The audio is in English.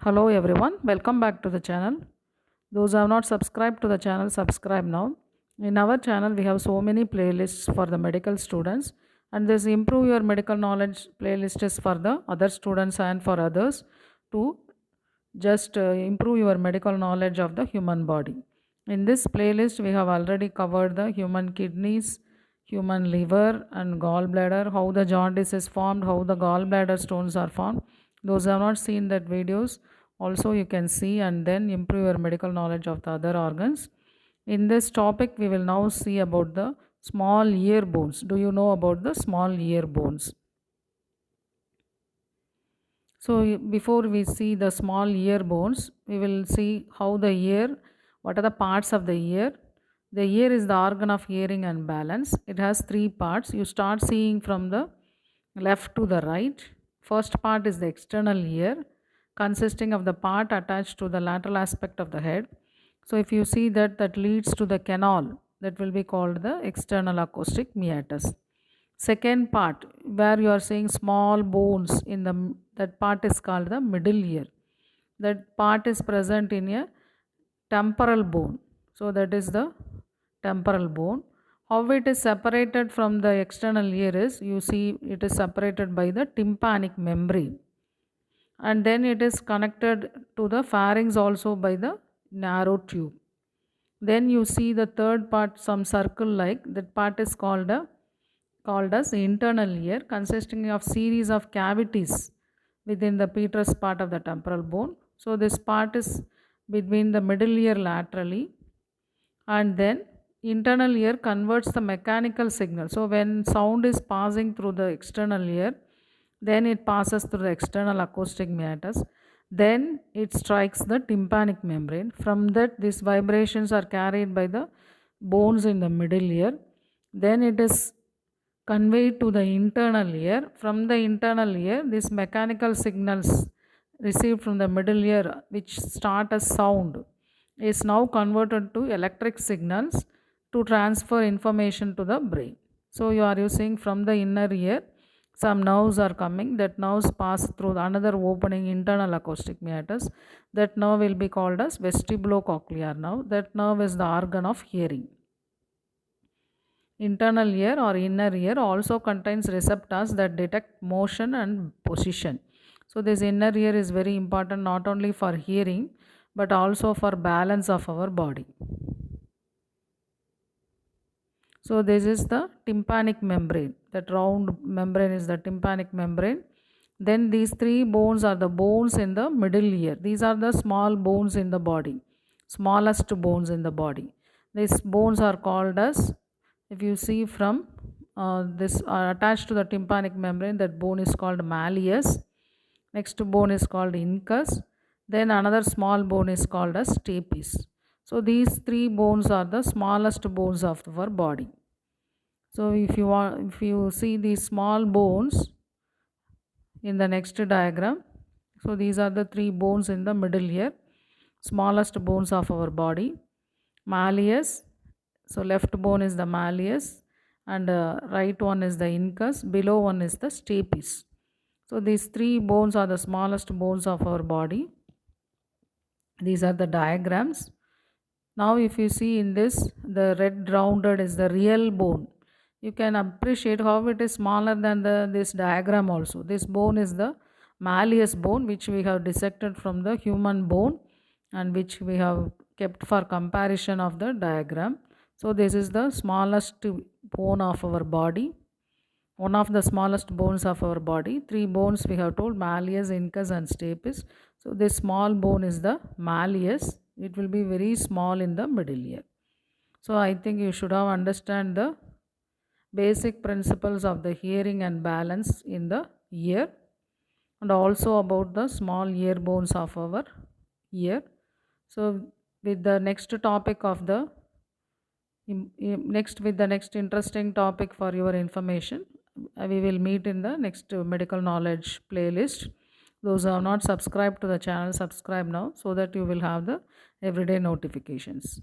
Hello everyone, welcome back to the channel. Those who have not subscribed to the channel, subscribe now. In our channel, we have so many playlists for the medical students, and this Improve Your Medical Knowledge playlist is for the other students and for others to just improve your medical knowledge of the human body. In this playlist, we have already covered the human kidneys, human liver, and gallbladder, how the jaundice is formed, how the gallbladder stones are formed. Those who have not seen that videos, also you can see and then improve your medical knowledge of the other organs. In this topic, we will now see about the small ear bones. Do you know about the small ear bones? So before we see the small ear bones, we will see how the ear, what are the parts of the ear. The ear is the organ of hearing and balance. It has three parts. You start seeing from the left to the right. First part is the external ear, consisting of the part attached to the lateral aspect of the head. So if you see that, that leads to the canal, that will be called the external acoustic meatus. Second part, where you are seeing small bones in the, that part is called the middle ear. That part is present in a temporal bone. So that is the temporal bone. How it is separated from the external ear is, you see it is separated by the tympanic membrane, and then it is connected to the pharynx also by the narrow tube. Then you see the third part, some circle like, that part is called as internal ear, consisting of series of cavities within the petrous part of the temporal bone. So this part is between the middle ear laterally, and then internal ear converts the mechanical signal. So when sound is passing through the external ear, then it passes through the external acoustic meatus, then it strikes the tympanic membrane. From that, these vibrations are carried by the bones in the middle ear, then it is conveyed to the internal ear. From the internal ear, these mechanical signals received from the middle ear, which start as sound, is now converted to electric signals to transfer information to the brain. So you are using from the inner ear, some nerves are coming, that nerves pass through another opening, internal acoustic meatus. That nerve will be called as vestibulocochlear nerve. That nerve is the organ of hearing. Internal ear or inner ear also contains receptors that detect motion and position. So this inner ear is very important not only for hearing but also for balance of our body. So this is the tympanic membrane. That round membrane is the tympanic membrane. Then these three bones are the bones in the middle ear. These are the small bones in the body, smallest bones in the body. These bones are called as, if you see from this attached to the tympanic membrane, that bone is called malleus. Next bone is called incus. Then another small bone is called as stapes. So these three bones are the smallest bones of our body. So if you see these small bones in the next diagram, so these are the three bones in the middle ear, smallest bones of our body. Malleus, so left bone is the malleus, and right one is the incus, below one is the stapes. So these three bones are the smallest bones of our body. These are the diagrams. Now if you see in this, the red rounded is the real bone. You can appreciate how it is smaller than this diagram also. This bone is the malleus bone, which we have dissected from the human bone and which we have kept for comparison of the diagram. So this is the smallest bone of our body, one of the smallest bones of our body. Three bones we have told: malleus, incus and stapes. So this small bone is the malleus. It will be very small in the middle ear. So I think you should have understand the basic principles of the hearing and balance in the ear, and also about the small ear bones of our ear. So with the next topic of the next interesting topic for your information, we will meet in the next medical knowledge playlist. Those who have not subscribed to the channel, subscribe now so that you will have the everyday notifications.